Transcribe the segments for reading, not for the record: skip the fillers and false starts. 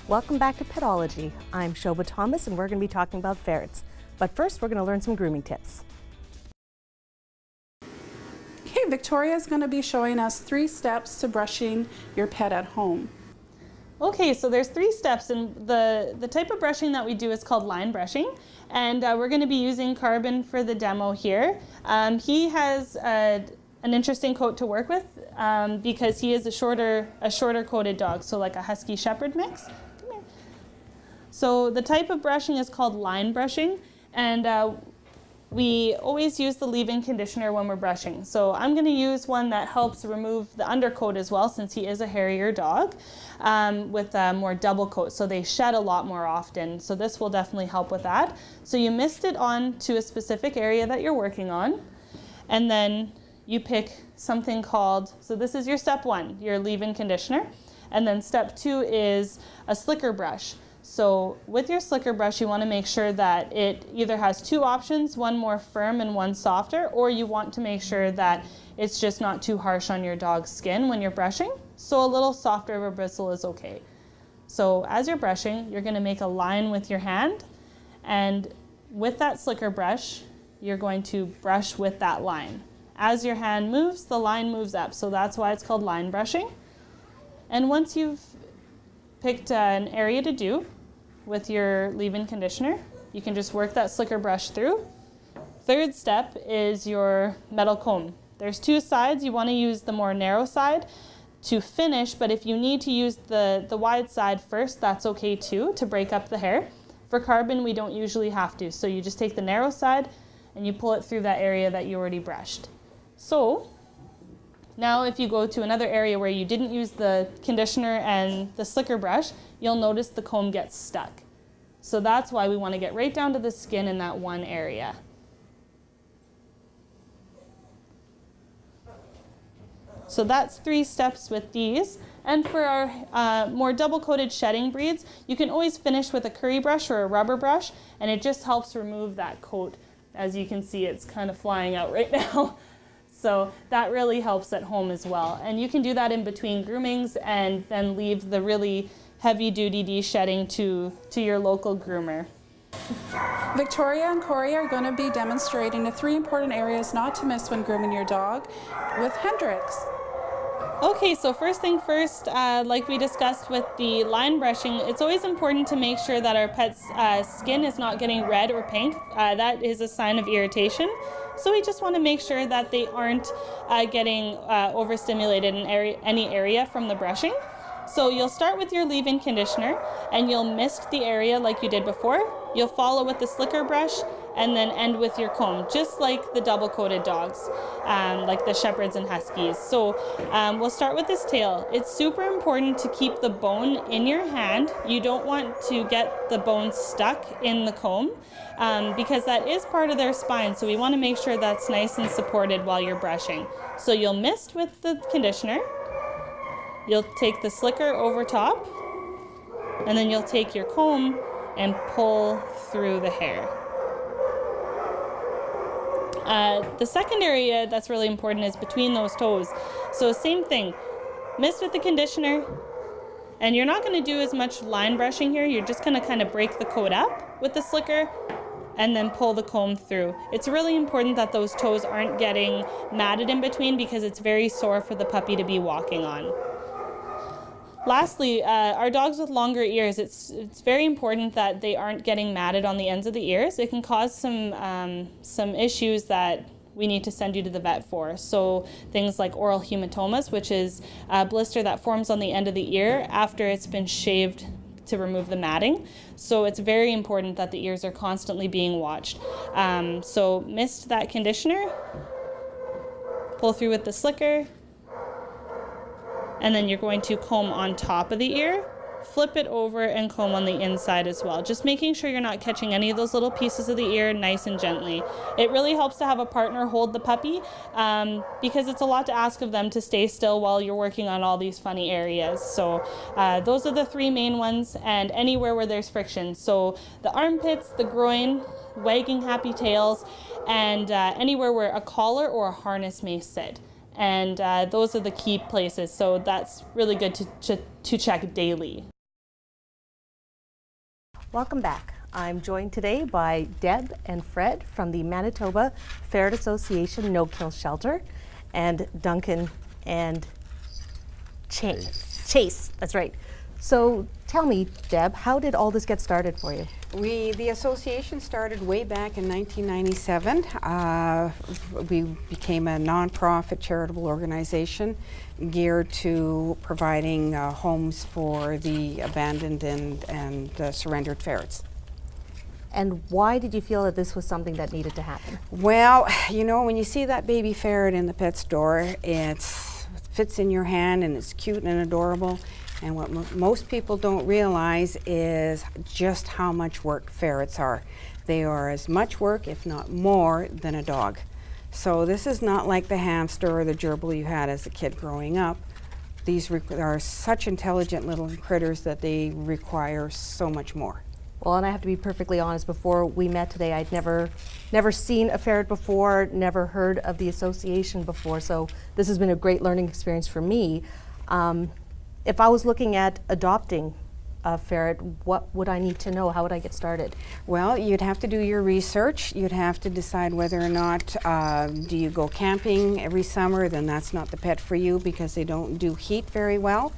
Welcome back to Petology. I'm Shobha Thomas and we're going to be talking about ferrets. But first we're going to learn some grooming tips. Okay, Victoria is going to be showing us 3 steps to brushing your pet at home. Okay, so there's 3 steps, and the type of brushing that we do is called line brushing, and we're going to be using Carbon for the demo here. He has an interesting coat to work with because he is a shorter coated dog, so like a Husky Shepherd mix. Come here. So the type of brushing is called line brushing, and we always use the leave-in conditioner when we're brushing. So I'm going to use one that helps remove the undercoat as well, since he is a hairier dog, with a more double coat. So they shed a lot more often. So this will definitely help with that. So you mist it on to a specific area that you're working on. And then you pick something called, so this is your step 1, your leave-in conditioner. And then step 2 is a slicker brush. So with your slicker brush, you want to make sure that it either has 2 options, one more firm and one softer, or you want to make sure that it's just not too harsh on your dog's skin when you're brushing. So a little softer of a bristle is okay. So as you're brushing, you're going to make a line with your hand, and with that slicker brush, you're going to brush with that line. As your hand moves, the line moves up, so that's why it's called line brushing. And once you've picked an area to do with your leave-in conditioner, you can just work that slicker brush through. 3rd step is your metal comb. There's 2 sides. You want to use the more narrow side to finish, but if you need to use the wide side first, that's okay too, to break up the hair. For Carbon, we don't usually have to, so you just take the narrow side and you pull it through that area that you already brushed. So now if you go to another area where you didn't use the conditioner and the slicker brush, you'll notice the comb gets stuck. So that's why we want to get right down to the skin in that one area. So that's 3 steps with these. And for our more double-coated shedding breeds, you can always finish with a curry brush or a rubber brush, and it just helps remove that coat. As you can see, it's kind of flying out right now. So that really helps at home as well. And you can do that in between groomings and then leave the really heavy-duty de-shedding to your local groomer. Victoria and Corey are going to be demonstrating the 3 important areas not to miss when grooming your dog with Hendrix. Okay, so first thing first, like we discussed with the line brushing, it's always important to make sure that our pet's skin is not getting red or pink. That is a sign of irritation. So we just want to make sure that they aren't getting overstimulated in any area from the brushing. So you'll start with your leave-in conditioner and you'll mist the area like you did before. You'll follow with the slicker brush and then end with your comb, just like the double-coated dogs, like the Shepherds and Huskies. So we'll start with this tail. It's super important to keep the bone in your hand. You don't want to get the bone stuck in the comb because that is part of their spine, so we want to make sure that's nice and supported while you're brushing. So you'll mist with the conditioner. You'll take the slicker over top, and then you'll take your comb and pull through the hair. The second area that's really important is between those toes. So same thing, mist with the conditioner, and you're not going to do as much line brushing here. You're just going to kind of break the coat up with the slicker and then pull the comb through. It's really important that those toes aren't getting matted in between because it's very sore for the puppy to be walking on. Lastly, our dogs with longer ears, it's very important that they aren't getting matted on the ends of the ears. It can cause some issues that we need to send you to the vet for. So things like oral hematomas, which is a blister that forms on the end of the ear after it's been shaved to remove the matting. So it's very important that the ears are constantly being watched. So mist that conditioner, pull through with the slicker, and then you're going to comb on top of the ear, flip it over and comb on the inside as well. Just making sure you're not catching any of those little pieces of the ear, nice and gently. It really helps to have a partner hold the puppy because it's a lot to ask of them to stay still while you're working on all these funny areas. So those are the 3 main ones, and anywhere where there's friction. So the armpits, the groin, wagging happy tails, and anywhere where a collar or a harness may sit. And those are the key places, so that's really good to check daily. Welcome back. I'm joined today by Deb and Fred from the Manitoba Ferret Association No-Kill Shelter, and Duncan and Chase. That's right. So tell me, Deb, how did all this get started for you? The association started way back in 1997. We became a nonprofit charitable organization geared to providing homes for the abandoned and surrendered ferrets. And why did you feel that this was something that needed to happen? Well, you know, when you see that baby ferret in the pet store, it fits in your hand and it's cute and adorable. And what most people don't realize is just how much work ferrets are. They are as much work, if not more, than a dog. So this is not like the hamster or the gerbil you had as a kid growing up. These are such intelligent little critters that they require so much more. Well, and I have to be perfectly honest, before we met today, I'd never seen a ferret before, never heard of the association before, so this has been a great learning experience for me. If I was looking at adopting a ferret, what would I need to know? How would I get started? Well, you'd have to do your research. You'd have to decide whether or not do you go camping every summer, then that's not the pet for you because they don't do heat very well.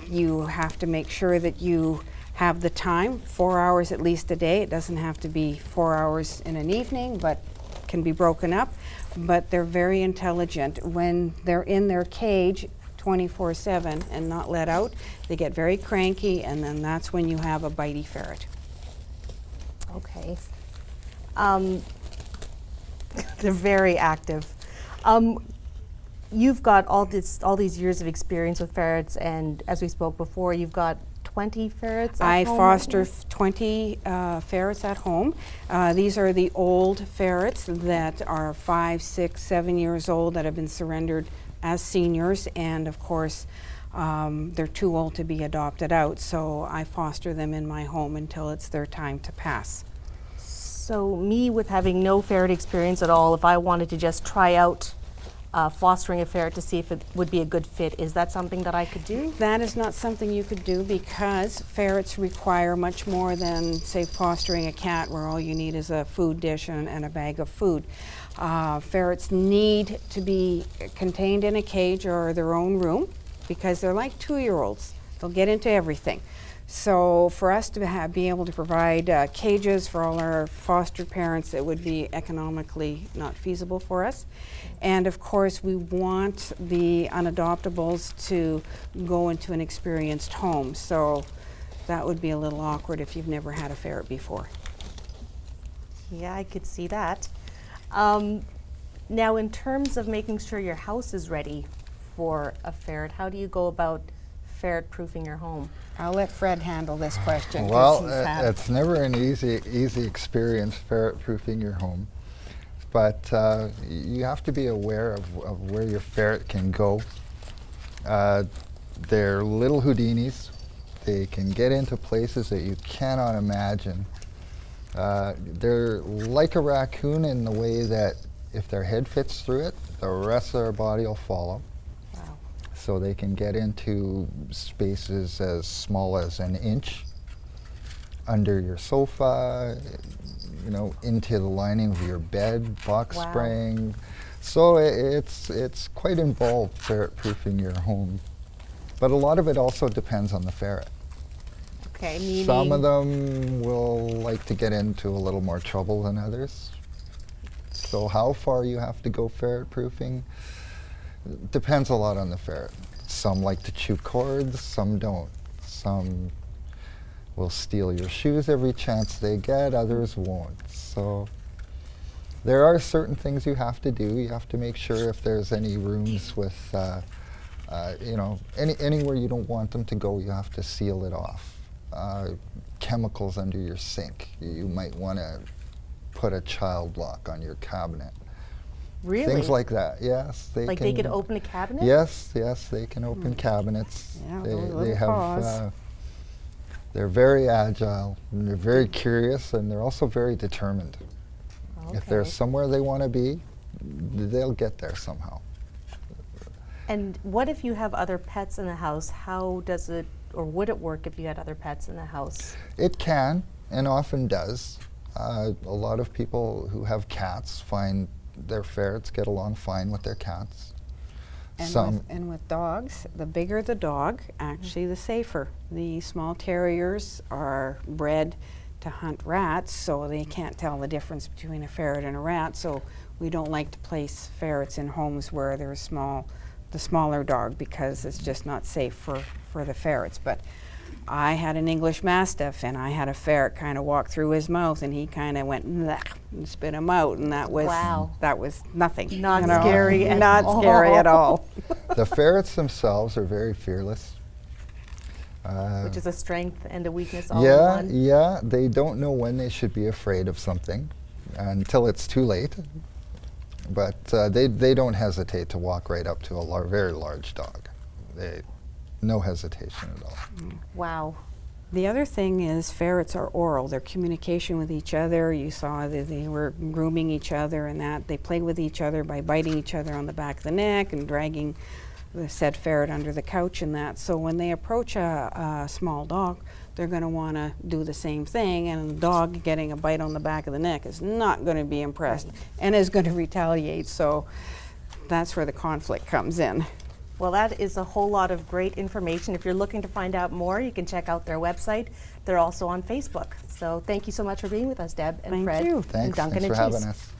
You have to make sure that you have the time, 4 hours at least a day. It doesn't have to be 4 hours in an evening, but can be broken up. But they're very intelligent. When they're in their cage 24/7 and not let out, they get very cranky, and then that's when you have a bitey ferret. Okay. They're very active. You've got all these years of experience with ferrets, and as we spoke before, you've got 20 ferrets at I home foster right now? 20 ferrets at home. These are the old ferrets that are 5, 6, 7 years old that have been surrendered as seniors, and of course they're too old to be adopted out, so I foster them in my home until it's their time to pass. So me, with having no ferret experience at all, if I wanted to just try out fostering a ferret to see if it would be a good fit, is that something that I could do? That is not something you could do because ferrets require much more than, say, fostering a cat where all you need is a food dish and a bag of food. Ferrets need to be contained in a cage or their own room because they're like 2-year-olds. They'll get into everything. So for us to be able to provide cages for all our foster parents, it would be economically not feasible for us. And of course, we want the unadoptables to go into an experienced home. So that would be a little awkward if you've never had a ferret before. Yeah, I could see that. Now, in terms of making sure your house is ready for a ferret, how do you go about ferret-proofing your home? I'll let Fred handle this question. Well, it's never an easy experience ferret-proofing your home, but you have to be aware of where your ferret can go. They're little Houdinis. They can get into places that you cannot imagine. They're like a raccoon in the way that if their head fits through it, the rest of their body will follow. Wow. So they can get into spaces as small as an inch under your sofa, you know, into the lining of your bed, box Wow. spring. So it's quite involved ferret-proofing your home. But a lot of it also depends on the ferret. Okay, meaning Some of them will like to get into a little more trouble than others. So how far you have to go ferret-proofing depends a lot on the ferret. Some like to chew cords, some don't. Some will steal your shoes every chance they get, others won't. So there are certain things you have to do. You have to make sure if there's any rooms with, you know, anywhere you don't want them to go, you have to seal it off. Chemicals under your sink. You might want to put a child lock on your cabinet. really? Things like that, yes. Like they could open a cabinet? Yes, they can open cabinets. Yeah, they those little paws. They're very agile, and they're very curious, and they're also very determined. Okay. If there's somewhere they want to be, they'll get there somehow. And what if you have other pets in the house? How does it, or would it work if you had other pets in the house? It can and often does. A lot of people who have cats find their ferrets get along fine with their cats. And with dogs, the bigger the dog, actually the safer. The small terriers are bred to hunt rats, so they can't tell the difference between a ferret and a rat, so we don't like to place ferrets in homes where there's the smaller dog, because it's just not safe for the ferrets. But I had an English Mastiff, and I had a ferret kind of walk through his mouth, and he kind of went "Bleh," and spit him out, and that was Wow. that was nothing. Not scary at Not scary at all. The ferrets themselves are very fearless. Which is a strength and a weakness all in Yeah, one. yeah, they don't know when they should be afraid of something until it's too late. But they don't hesitate to walk right up to a very large dog. No hesitation at all. Wow. The other thing is ferrets are oral. Their communication with each other, you saw that they were grooming each other, and that they play with each other by biting each other on the back of the neck and dragging the said ferret under the couch and that. So when they approach a small dog, they're going to want to do the same thing, and the dog getting a bite on the back of the neck is not going to be impressed and is going to retaliate. So that's where the conflict comes in. Well, that is a whole lot of great information. If you're looking to find out more, you can check out their website. They're also on Facebook. So thank you so much for being with us, Deb and Thank Fred you. and Thanks Duncan for and having Cheese. us.